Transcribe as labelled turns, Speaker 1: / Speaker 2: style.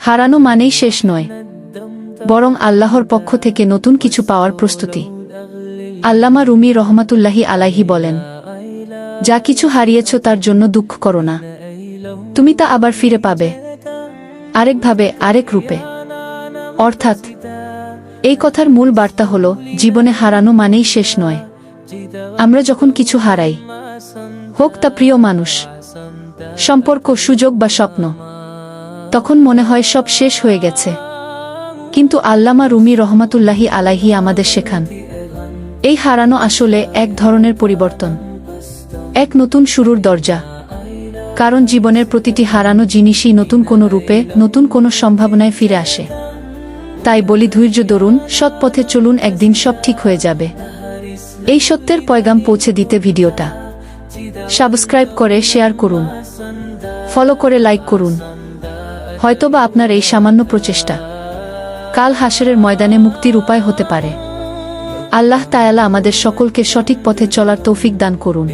Speaker 1: হারানো মানেই শেষ নয়, বরং আল্লাহর পক্ষ থেকে নতুন কিছু পাওয়ার প্রস্তুতি। আল্লামা রুমি রহমাতুল্লাহি আলাইহি বলেন, যা কিছু হারিয়েছ তার জন্য দুঃখ করো না, তুমি তা আবার ফিরে পাবে, আরেকভাবে, আরেক রূপে। অর্থাৎ এই কথার মূল বার্তা হল, জীবনে হারানো মানেই শেষ নয়। আমরা যখন কিছু হারাই, হোক তা প্রিয় মানুষ, সম্পর্ক, সুযোগ বা স্বপ্ন, তখন মনে হয় সব শেষ হয়ে গেছে। কিন্তু আল্লামা রুমি রহমাতুল্লাহি আলাইহি আমাদের শেখান, এই হারানো আসলে এক ধরনের পরিবর্তন, এক নতুন শুরুর দরজা। কারণ জীবনের প্রতিটি হারানো জিনিসই নতুন কোনো রূপে, নতুন কোনো সম্ভাবনায় ফিরে আসে। তাই বলি, ধৈর্য ধরুন, সৎ পথে চলুন, একদিন সব ঠিক হয়ে যাবে। এই সত্যের পয়গাম পৌঁছে দিতে ভিডিওটা সাবস্ক্রাইব করে শেয়ার করুন, ফলো করে লাইক করুন। হয়তোবা আপনার এই সামান্য প্রচেষ্টা কাল হাসরের ময়দানে মুক্তির উপায় হতে পারে। আল্লাহ তাআলা আমাদের সকলকে সঠিক পথে চলার তৌফিক দান করুন।